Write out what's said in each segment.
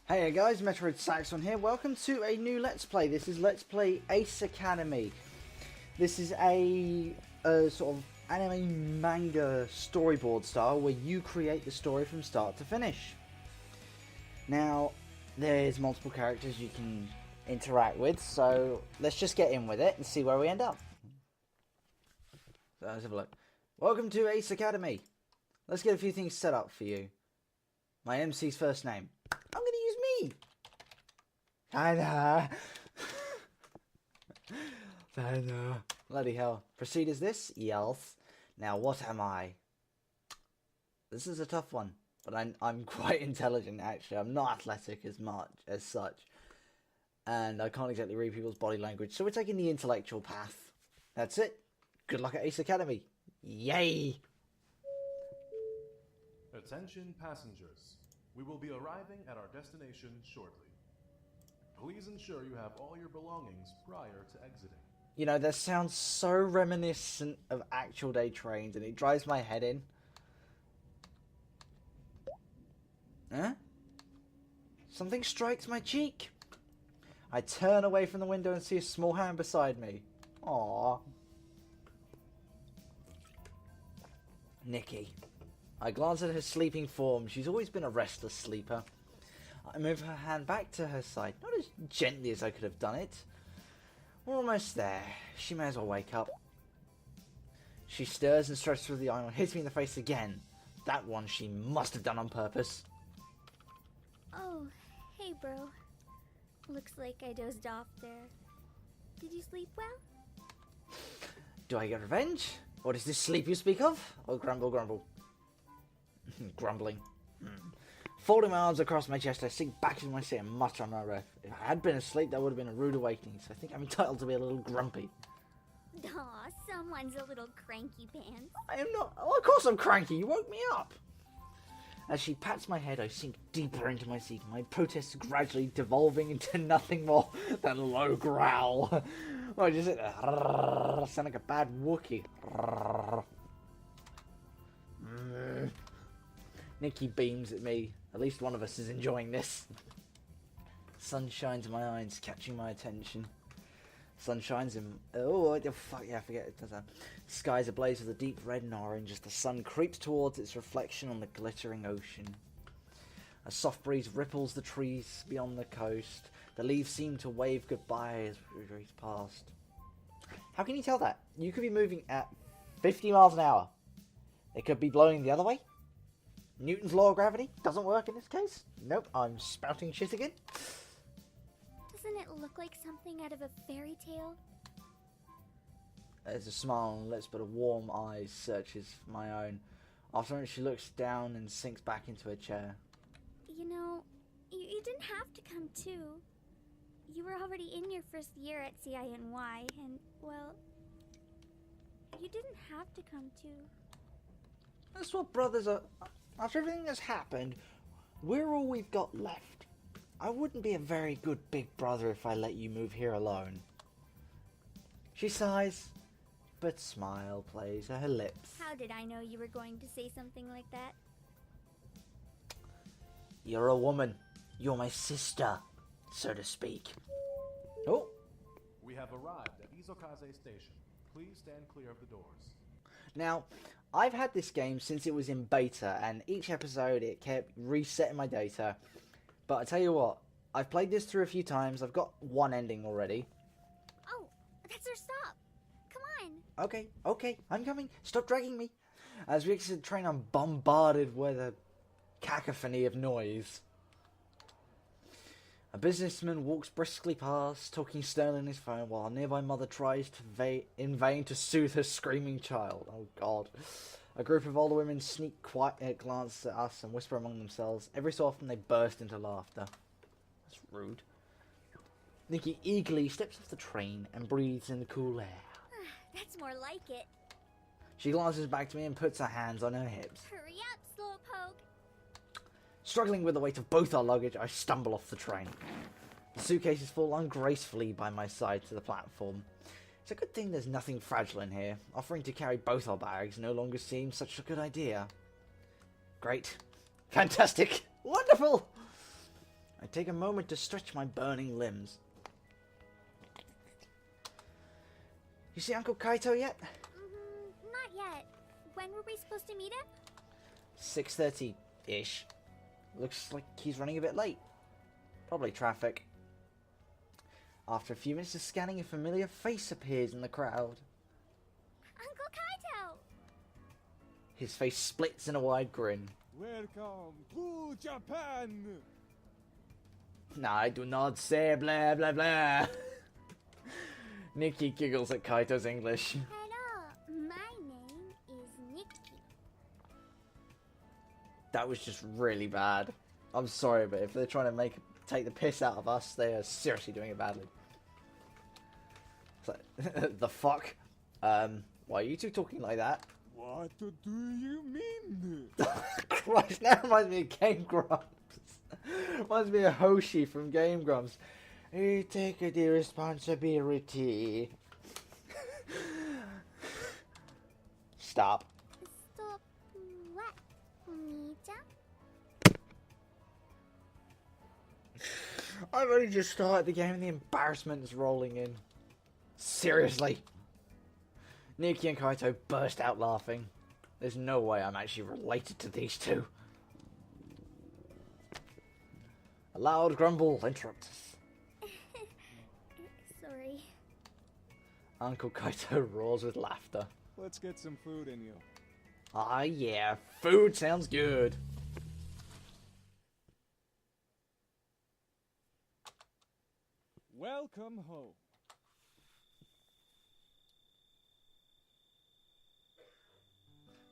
Hey guys, Metroid Saxon here. Welcome to a new Let's Play. This is Let's Play Ace Academy. This is a sort of anime manga storyboard style where you create the story from start to finish. Now, there's multiple characters you can interact with, so let's just get in with it and see where we end up. So let's have a look. Welcome to Ace Academy. Let's get a few things set up for you. My MC's first name. I'm going to use me. I know. Bloody hell. Proceed as this? Yes. Now, what am I? This is a tough one. But I'm quite intelligent, actually. I'm not athletic as much as such. And I can't exactly read people's body language. So we're taking the intellectual path. That's it. Good luck at Ace Academy. Yay! Attention passengers. We will be arriving at our destination shortly. Please ensure you have all your belongings prior to exiting. You know, that sounds so reminiscent of actual day trains, and it drives my head in. Huh? Something strikes my cheek. I turn away from the window and see a small hand beside me. Aww. Nikki. I glance at her sleeping form. She's always been a restless sleeper. I move her hand back to her side, not as gently as I could have done it. We're almost there. She may as well wake up. She stirs and stretches through the aisle and hits me in the face again. That one she must have done on purpose. Oh, hey bro. Looks like I dozed off there. Did you sleep well? Do I get revenge? What is this sleep you speak of? Oh, grumble, grumble. Grumbling. Folding my arms across my chest, I sink back into my seat and mutter under my breath. If I had been asleep, that would have been a rude awakening, so I think I'm entitled to be a little grumpy. Aw, someone's a little cranky pants. I am not. Oh, of course I'm cranky. You woke me up. As she pats my head, I sink deeper into my seat, my protests gradually devolving into nothing more than a low growl. I just sound like a bad Wookiee. Nikki beams at me. At least one of us is enjoying this. Sun shines in my eyes, catching my attention. Sun shines in... Oh, fuck yeah, I forget it does that. The sky's ablaze with a deep red and orange as the sun creeps towards its reflection on the glittering ocean. A soft breeze ripples the trees beyond the coast. The leaves seem to wave goodbye as we race past. How can you tell that? You could be moving at 50 miles an hour. They could be blowing the other way. Newton's law of gravity doesn't work in this case. Nope, I'm spouting shit again. Doesn't it look like something out of a fairy tale? There's a smile on her lips, but a warm eye searches my own. After a she looks down and sinks back into her chair. You know, you didn't have to come too. You were already in your first year at CINY, and, well, you didn't have to come too. That's what brothers are... After everything that's happened, we're all we've got left. I wouldn't be a very good big brother if I let you move here alone. She sighs, but smile plays her lips. How did I know you were going to say something like that? You're a woman. You're my sister, so to speak. Oh. We have arrived at Izokaze Station. Please stand clear of the doors. Now, I've had this game since it was in beta, and each episode it kept resetting my data. But I tell you what, I've played this through a few times. I've got one ending already. Oh, that's our stop. Come on. Okay, I'm coming. Stop dragging me. As we exit the train, I'm bombarded with a cacophony of noise. A businessman walks briskly past, talking sternly on his phone, while a nearby mother tries in vain to soothe her screaming child. Oh, God. A group of older women sneak quiet glances at us and whisper among themselves. Every so often, they burst into laughter. That's rude. Nikki eagerly steps off the train and breathes in the cool air. That's more like it. She glances back to me and puts her hands on her hips. Hurry up, Slowpoke. Struggling with the weight of both our luggage, I stumble off the train. The suitcases fall ungracefully by my side to the platform. It's a good thing there's nothing fragile in here. Offering to carry both our bags no longer seems such a good idea. Great. Fantastic. Wonderful. I take a moment to stretch my burning limbs. You see Uncle Kaito yet? Not yet. When were we supposed to meet him? 6:30-ish. Looks like he's running a bit late. Probably traffic. After a few minutes of scanning, a familiar face appears in the crowd. Uncle Kaito! His face splits in a wide grin. Welcome to Japan! I do not say blah blah blah. Nikki giggles at Kaito's English. Hello, my name is Nikki. That was just really bad. I'm sorry, but if they're trying to take the piss out of us, they are seriously doing it badly. So, the fuck? Why are you two talking like that? What do you mean? Christ, that reminds me of Game Grumps. Reminds me of Hoshi from Game Grumps. You take the responsibility. Stop. Stop what, Oni-chan? I've only just started the game and the embarrassment is rolling in. Seriously. Nikki and Kaito burst out laughing. There's no way I'm actually related to these two. A loud grumble interrupts us. Sorry. Uncle Kaito roars with laughter. Let's get some food in you. Ah yeah, food sounds good. Welcome home.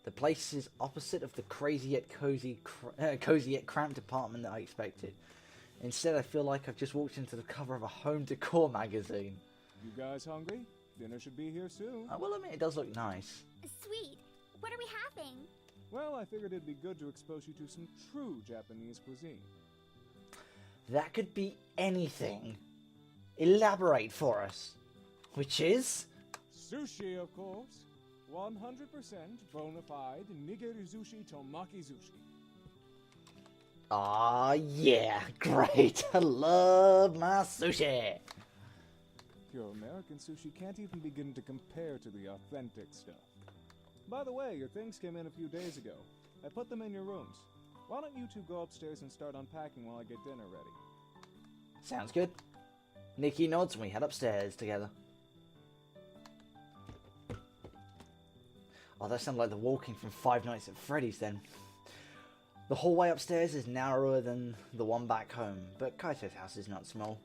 The place is opposite of the crazy yet cozy yet cramped apartment that I expected. Instead, I feel like I've just walked into the cover of a home decor magazine. You guys hungry? Dinner should be here soon. I will admit, it does look nice. Sweet. What are we having? Well, I figured it'd be good to expose you to some true Japanese cuisine. That could be anything. Elaborate for us. Which is? Sushi, of course. 100% bona fide nigiri sushi tomaki sushi. Ah, yeah, great. I love my sushi. Pure American sushi can't even begin to compare to the authentic stuff. By the way, your things came in a few days ago. I put them in your rooms. Why don't you two go upstairs and start unpacking while I get dinner ready? Sounds good. Nikki nods and we head upstairs together. Oh, that sounds like the walking from Five Nights at Freddy's then. The hallway upstairs is narrower than the one back home, but Kaito's house is not small.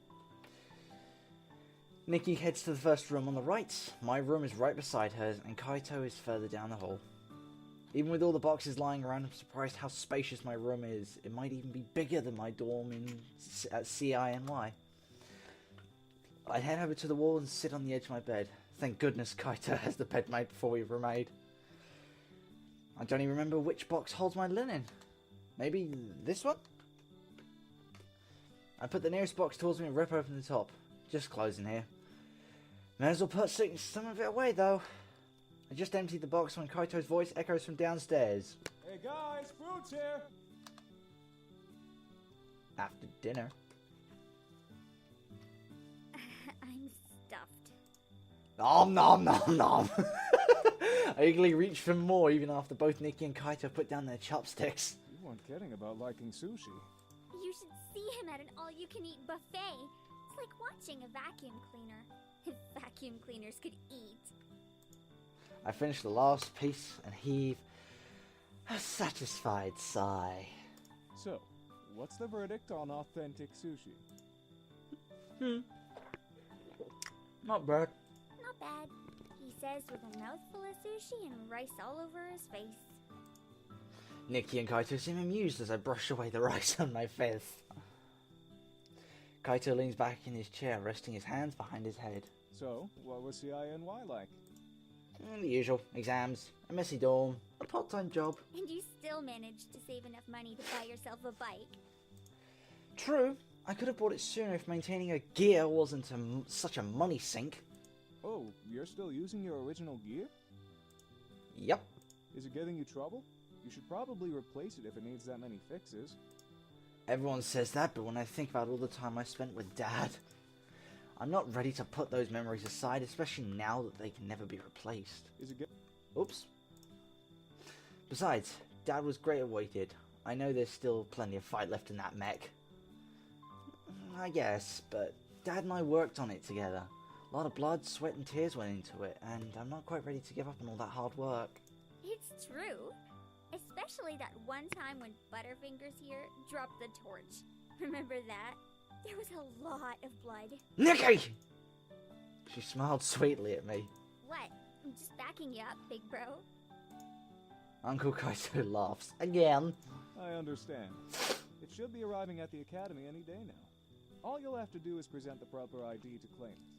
Nikki heads to the first room on the right. My room is right beside hers, and Kaito is further down the hall. Even with all the boxes lying around, I'm surprised how spacious my room is. It might even be bigger than my dorm at CINY. I head over to the wall and sit on the edge of my bed. Thank goodness Kaito has the bed made before we were made. I don't even remember which box holds my linen. Maybe this one? I put the nearest box towards me and rip open the top. Just closing here. May as well put some of it away though. I just emptied the box when Kaito's voice echoes from downstairs. Hey guys, food's here! After dinner. I'm stuffed. Nom nom nom nom. I eagerly reach for more even after both Nikki and Kaito put down their chopsticks. You weren't kidding about liking sushi. You should see him at an all-you-can-eat buffet. It's like watching a vacuum cleaner. If vacuum cleaners could eat. I finish the last piece and heave a satisfied sigh. So, what's the verdict on authentic sushi? Not bad. Not bad. He says with a mouthful of sushi and rice all over his face. Nikki and Kaito seem amused as I brush away the rice on my face. Kaito leans back in his chair, resting his hands behind his head. So, what was CINY like? The usual. Exams, a messy dorm, a part-time job. And you still managed to save enough money to buy yourself a bike. True, I could have bought it sooner if maintaining a gear wasn't such a money sink. Oh, you're still using your original gear? Yep. Is it getting you trouble? You should probably replace it if it needs that many fixes. Everyone says that, but when I think about all the time I spent with Dad, I'm not ready to put those memories aside, especially now that they can never be replaced. Is it good? Oops. Besides, Dad was great at what he did. I know there's still plenty of fight left in that mech. I guess, but Dad and I worked on it together. A lot of blood, sweat and tears went into it, and I'm not quite ready to give up on all that hard work. It's true. Especially that one time when Butterfingers here dropped the torch. Remember that? There was a lot of blood. Nikki! She smiled sweetly at me. What? I'm just backing you up, big bro. Uncle Kaito laughs. Again. I understand. It should be arriving at the academy any day now. All you'll have to do is present the proper ID to claim it.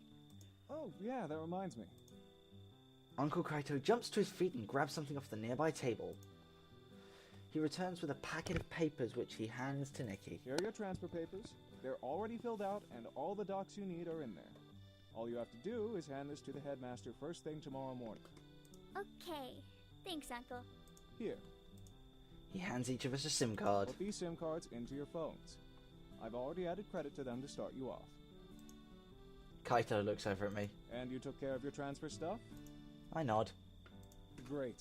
Oh, yeah, that reminds me. Uncle Kaito jumps to his feet and grabs something off the nearby table. He returns with a packet of papers which he hands to Nikki. Here are your transfer papers. They're already filled out, and all the docs you need are in there. All you have to do is hand this to the headmaster first thing tomorrow morning. Okay. Thanks, Uncle. Here, He hands each of us a SIM card. put these SIM cards into your phones. I've already added credit to them to start you off. Kaito looks over at me. And you took care of your transfer stuff? I nod. Great.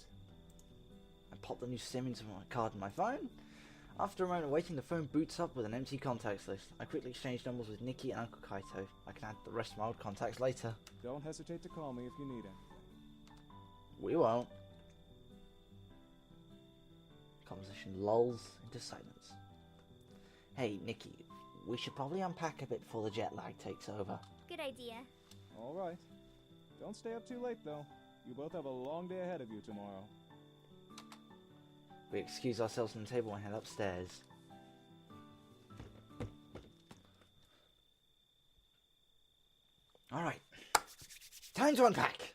I pop the new SIM into my card in my phone. After a moment of waiting, the phone boots up with an empty contacts list. I quickly exchange numbers with Nikki and Uncle Kaito. I can add the rest of my old contacts later. Don't hesitate to call me if you need anything. We won't. Conversation lulls into silence. Hey, Nikki, we should probably unpack a bit before the jet lag takes over. Good idea. All right. Don't stay up too late, though. You both have a long day ahead of you tomorrow. We excuse ourselves from the table and head upstairs. Alright. Time to unpack!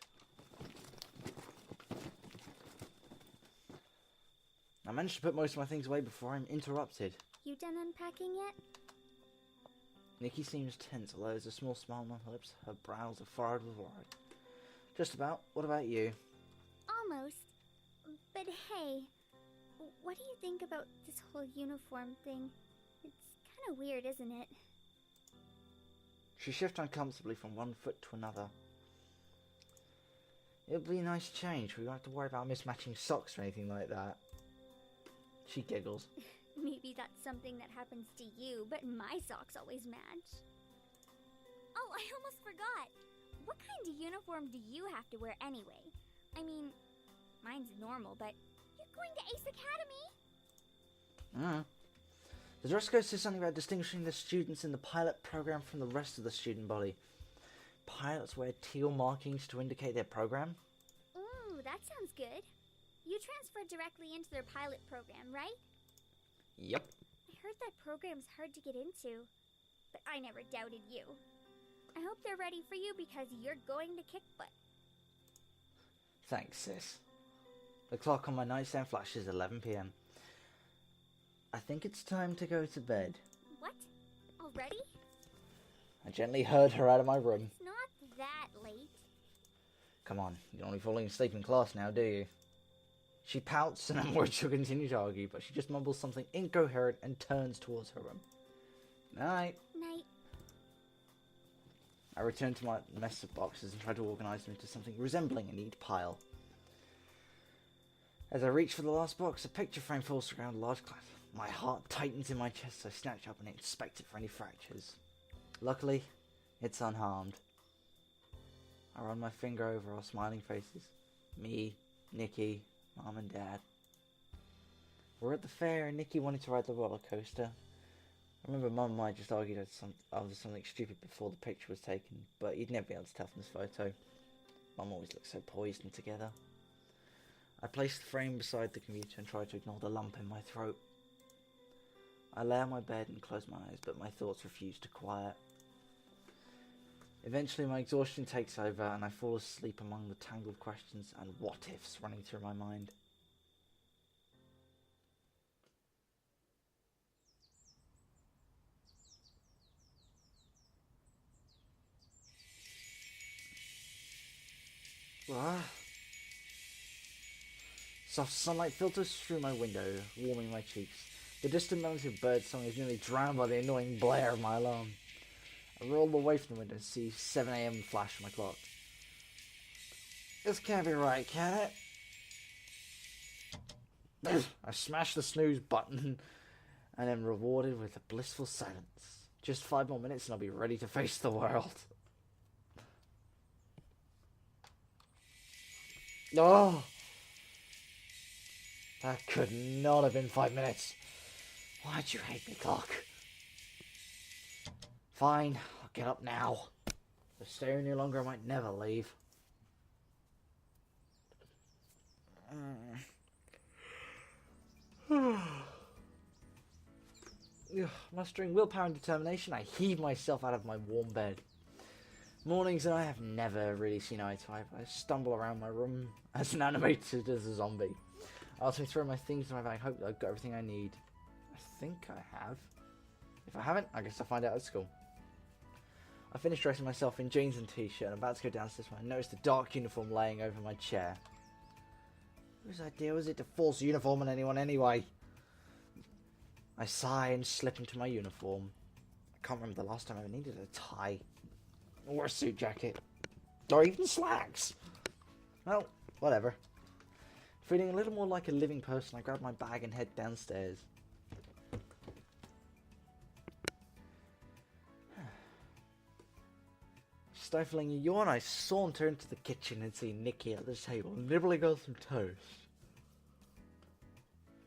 I managed to put most of my things away before I'm interrupted. You done unpacking yet? Nikki seems tense, although there's a small smile on her lips. Her brows are furrowed with worry. Just about. What about you? Almost. But hey, what do you think about this whole uniform thing? It's kind of weird, isn't it? She shifts uncomfortably from one foot to another. It'll be a nice change. We won't have to worry about mismatching socks or anything like that. She giggles. Maybe that's something that happens to you, but my socks always match. Oh, I almost forgot. What kind of uniform do you have to wear anyway? I mean, mine's normal, but you're going to Ace Academy? The dress code says something about distinguishing the students in the pilot program from the rest of the student body. Pilots wear teal markings to indicate their program. Ooh, that sounds good. You transferred directly into their pilot program, right? Yep. I heard that program's hard to get into, but I never doubted you. I hope they're ready for you because you're going to kick butt. Thanks, sis. The clock on my nightstand flashes 11 p.m. I think it's time to go to bed. What? Already? I gently herd her out of my room. It's not that late. Come on, you're only falling asleep in class now, do you? She pouts and I'm worried she'll continue to argue, but she just mumbles something incoherent and turns towards her room. Night. Night. I return to my mess of boxes and try to organize them into something resembling a neat pile. As I reach for the last box, a picture frame falls around a large class. My heart tightens in my chest, so I snatch up and inspect it for any fractures. Luckily, it's unharmed. I run my finger over our smiling faces. Me, Nikki, Mom and Dad. We're at the fair and Nikki wanted to ride the roller coaster. I remember Mum and I just argued over something stupid before the picture was taken, but you'd never be able to tell from this photo. Mum always looks so poised and together. I place the frame beside the computer and try to ignore the lump in my throat. I lay on my bed and close my eyes, but my thoughts refuse to quiet. Eventually my exhaustion takes over and I fall asleep among the tangled questions and what-ifs running through my mind. Soft sunlight filters through my window, warming my cheeks. The distant melody of birdsong is nearly drowned by the annoying blare of my alarm. I roll away from the window and see 7 AM flash on my clock. This can't be right, can it? I smash the snooze button and am rewarded with a blissful silence. Just 5 more minutes and I'll be ready to face the world. Oh! That could not have been 5 minutes. Why'd you hate me, clock? Fine, I'll get up now. If I stay any longer, I might never leave. Mustering willpower and determination, I heave myself out of my warm bed. Mornings and I have never really seen eye to eye, but I stumble around my room as animated as a zombie. I also throw my things in my bag, hope that I've got everything I need. I think I have. If I haven't, I guess I'll find out at school. I finish dressing myself in jeans and t-shirt and I'm about to go downstairs when I notice the dark uniform laying over my chair. Whose idea was it to force uniform on anyone anyway? I sigh and slip into my uniform. I can't remember the last time I ever needed a tie. Or a suit jacket. Or even slacks. Well, whatever. Feeling a little more like a living person, I grab my bag and head downstairs. Stifling a yawn, I saunter into the kitchen and see Nikki at the table, nibbling on some toast.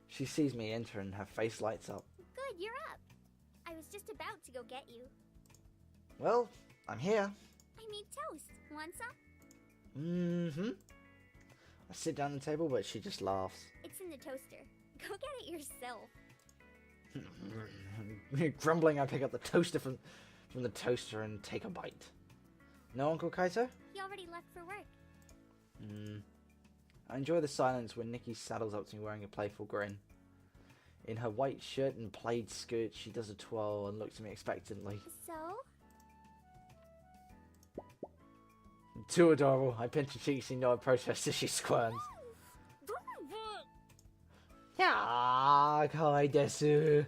She sees me enter and her face lights up. Good, you're up. I was just about to go get you. Well, I'm here. I made toast. Want some? Mm-hmm. I sit down at the table, but she just laughs. It's in the toaster. Go get it yourself. Grumbling, I pick up the toaster from the toaster and take a bite. No, Uncle Kaito? He already left for work. I enjoy the silence when Nikki saddles up to me wearing a playful grin. In her white shirt and plaid skirt, she does a twirl and looks at me expectantly. So? Too adorable. I pinch her cheeks and nod protest as she squirms. Yeah, kai desu.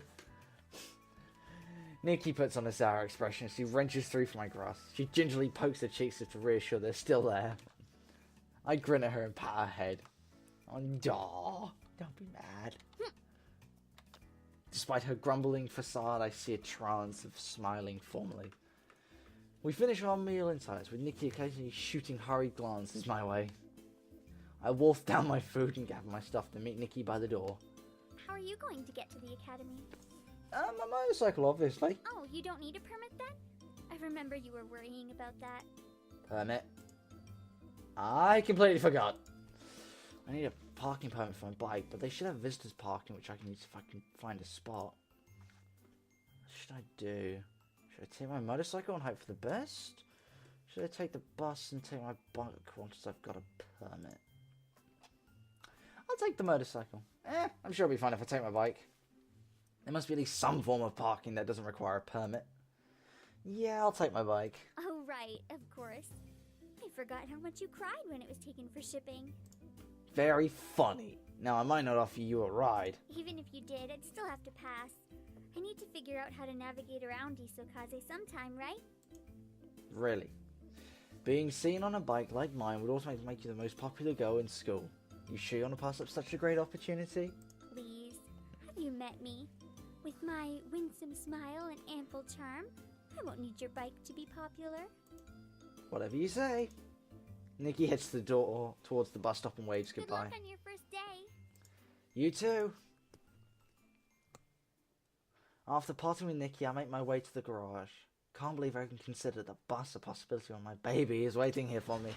Nikki puts on a sour expression as she wrenches through for my grasp. She gingerly pokes her cheeks as to reassure they're still there. I grin at her and pat her head. Oh, don't be mad. Despite her grumbling facade, I see a trance of smiling formally. We finish our meal in silence, with Nikki occasionally shooting hurried glances my way. I wolf down my food and gather my stuff to meet Nikki by the door. How are you going to get to the academy? My motorcycle, obviously. Oh, you don't need a permit then? I remember you were worrying about that. Permit? I completely forgot. I need a parking permit for my bike, but they should have visitors parking, which I can use if I can find a spot. What should I do? Should I take my motorcycle and hope for the best? Should I take the bus and take my bike once I've got a permit? I'll take the motorcycle. I'm sure it'll be fine if I take my bike. There must be at least some form of parking that doesn't require a permit. Yeah, I'll take my bike. Oh, right, of course. I forgot how much you cried when it was taken for shipping. Very funny. Now, I might not offer you a ride. Even if you did, I'd still have to pass. I need to figure out how to navigate around Isokaze sometime, right? Really? Being seen on a bike like mine would automatically make you the most popular girl in school. You sure you want to pass up such a great opportunity? Please, have you met me? With my winsome smile and ample charm, I won't need your bike to be popular. Whatever you say. Nikki heads to the door towards the bus stop and waves Good goodbye. luck on your first day. You too. After parting with Nikki, I make my way to the garage. Can't believe I can consider the bus a possibility when my baby is waiting here for me.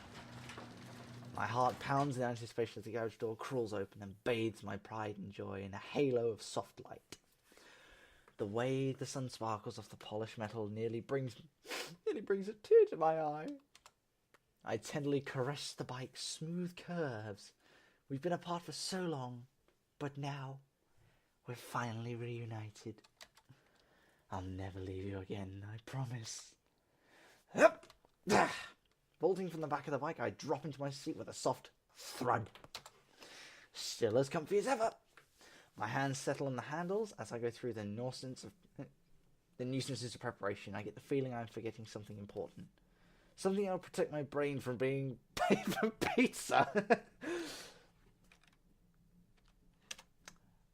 My heart pounds in anticipation as the garage door crawls open and bathes my pride and joy in a halo of soft light. The way the sun sparkles off the polished metal nearly brings a tear to my eye. I tenderly caress the bike's smooth curves. We've been apart for so long, but now we're finally reunited. I'll never leave you again, I promise. Vaulting from the back of the bike, I drop into my seat with a soft thud. Still as comfy as ever. My hands settle on the handles as I go through the nuisances of preparation. I get the feeling I'm forgetting something important. Something that'll protect my brain from being paper pizza.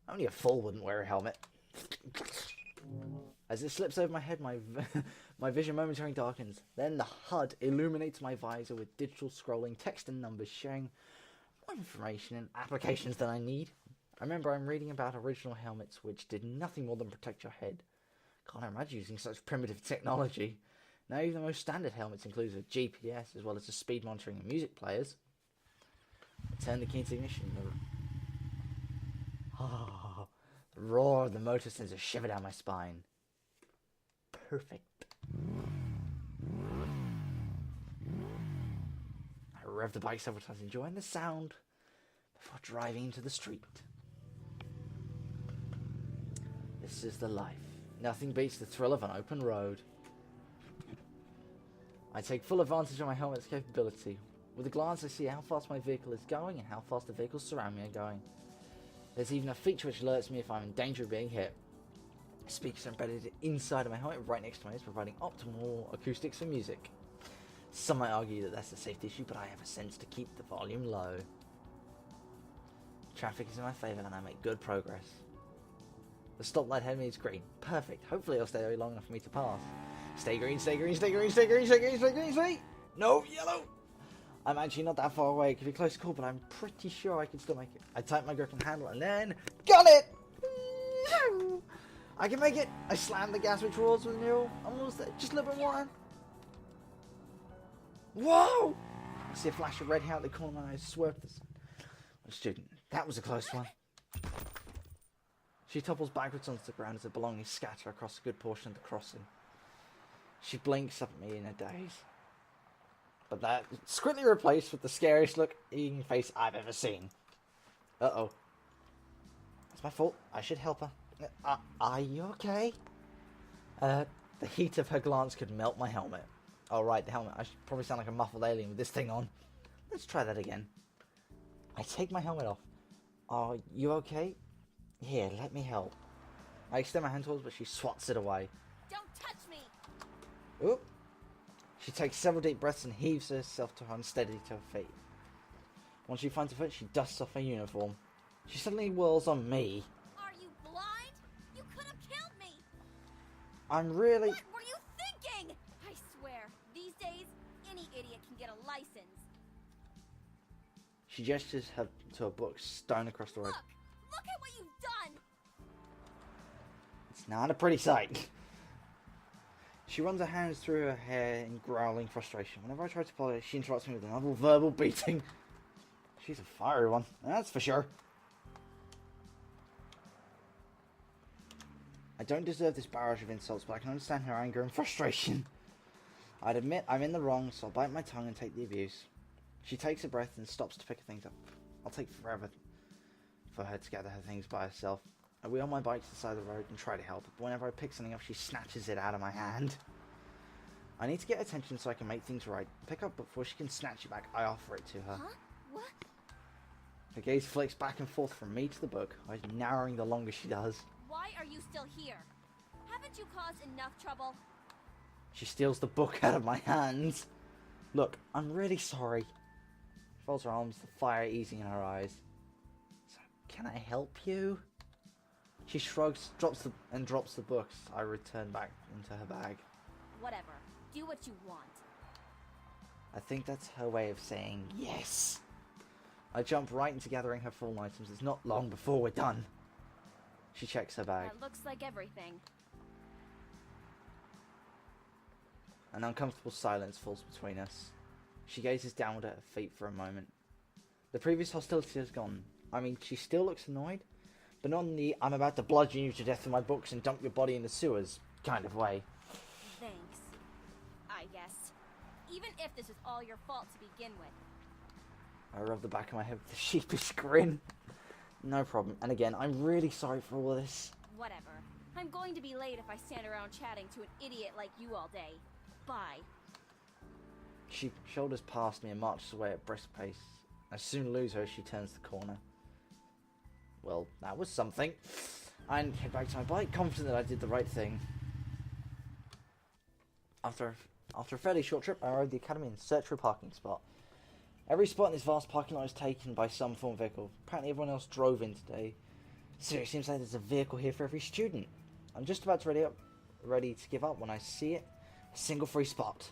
Only a fool wouldn't wear a helmet. As it slips over my head, my vision momentarily darkens. Then the HUD illuminates my visor with digital scrolling, text and numbers sharing what information and applications that I need. I remember I'm reading about original helmets which did nothing more than protect your head. Can't imagine using such primitive technology. Now even the most standard helmets include a GPS as well as the speed monitoring and music players. I turn the key into ignition. The roar of the motor sends a shiver down my spine. Perfect. I rev the bike several times, enjoying the sound before driving into the street. This is the life. Nothing beats the thrill of an open road. I take full advantage of my helmet's capability. With a glance I see how fast my vehicle is going and how fast the vehicles surround me are going. There's even a feature which alerts me if I'm in danger of being hit. Speakers are embedded inside of my helmet right next to my ears, providing optimal acoustics for music. Some might argue that that's a safety issue, but I have a sense to keep the volume low. Traffic is in my favour and I make good progress. The stoplight ahead of me is green. Perfect. Hopefully it'll stay long enough for me to pass. Stay green, stay green, stay green, stay green, stay green, stay green, stay. No, yellow! I'm actually not that far away. It could be close to call, but I'm pretty sure I can still make it. I tighten my grip and handle and then... Got it! I can make it! I slam the gas which roars with renewal. I'm almost there. Just a little bit more. Whoa! I see a flash of red hair at the corner and I swerve to the side. I'm a student. That was a close one. She topples backwards onto the ground as her belongings scatter across a good portion of the crossing. She blinks up at me in a daze. But that's quickly replaced with the scariest looking face I've ever seen. Uh-oh. It's my fault. I should help her. Are you okay? The heat of her glance could melt my helmet. Oh, right, the helmet. I should probably sound like a muffled alien with this thing on. Let's try that again. I take my helmet off. Are you okay? Here, let me help. I extend my hand towards her, but she swats it away. Don't touch me! Oop. She takes several deep breaths and heaves herself to her unsteady to her feet. Once she finds her foot, she dusts off her uniform. She suddenly whirls on me. Are you blind? You could have killed me! I'm really... What were you thinking? I swear, these days, any idiot can get a license. She gestures her to a book stone across the road. Look at what you've done! It's not a pretty sight. She runs her hands through her hair in growling frustration. Whenever I try to pull her, she interrupts me with another verbal beating. She's a fiery one, that's for sure. I don't deserve this barrage of insults, but I can understand her anger and frustration. I'd admit I'm in the wrong, so I'll bite my tongue and take the abuse. She takes a breath and stops to pick her things up. I'll take forever for her to gather her things by herself. I wheel my bike to the side of the road and try to help, but whenever I pick something up, she snatches it out of my hand. I need to get attention so I can make things right. Pick up before she can snatch it back, I offer it to her. Huh? What? Her gaze flicks back and forth from me to the book, eyes narrowing the longer she does. Why are you still here? Haven't you caused enough trouble? She steals the book out of my hands. Look, I'm really sorry. She folds her arms, the fire easing in her eyes. So, can I help you? She shrugs, drops the books. I return back into her bag. Whatever. Do what you want. I think that's her way of saying yes. I jump right into gathering her fallen items. It's not long before we're done. She checks her bag. That looks like everything. An uncomfortable silence falls between us. She gazes downward at her feet for a moment. The previous hostility has gone. I mean, she still looks annoyed, but not in the I'm about to bludgeon you to death with my books and dump your body in the sewers kind of way. Thanks. I guess. Even if this is all your fault to begin with. I rub the back of my head with a sheepish grin. No problem. And again, I'm really sorry for all of this. Whatever. I'm going to be late if I stand around chatting to an idiot like you all day. Bye. She shoulders past me and marches away at brisk pace. I soon lose her as she turns the corner. well, that was something. And head back to my bike, confident that I did the right thing. After a fairly short trip, I arrived at the academy in search for a parking spot. Every spot in this vast parking lot is taken by some form of vehicle. Apparently everyone else drove in today. So it seems like there's a vehicle here for every student. I'm just about to ready to give up when I see it. A single free spot.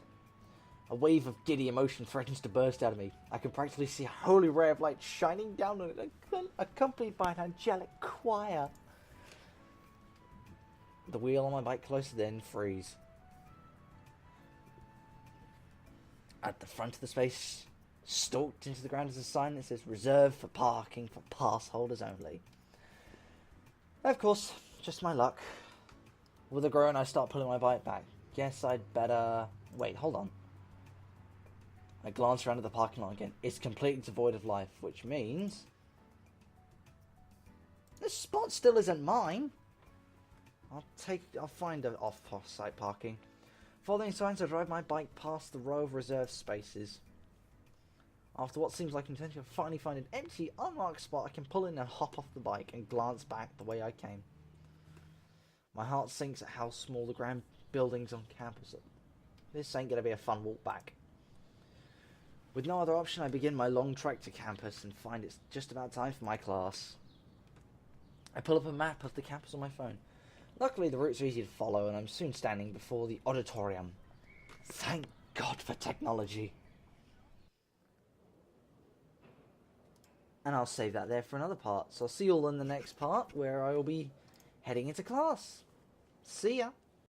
A wave of giddy emotion threatens to burst out of me. I can practically see a holy ray of light shining down on it, accompanied by an angelic choir. The wheel on my bike closer then freeze. At the front of the space, stalked into the ground is a sign that says reserved for parking for pass holders only. Of course, just my luck. With a groan, I start pulling my bike back. Guess I'd better... Wait, hold on. I glance around at the parking lot again. It's completely devoid of life, which means... this spot still isn't mine. I'll find an off-site parking. Following signs, I drive my bike past the row of reserved spaces. After what seems like an eternity, I finally find an empty, unmarked spot I can pull in and hop off the bike and glance back the way I came. My heart sinks at how small the grand buildings on campus are. This ain't going to be a fun walk back. With no other option, I begin my long trek to campus and find it's just about time for my class. I pull up a map of the campus on my phone. Luckily, the routes are easy to follow, and I'm soon standing before the auditorium. Thank God for technology. And I'll save that there for another part. So I'll see you all in the next part, where I will be heading into class. See ya!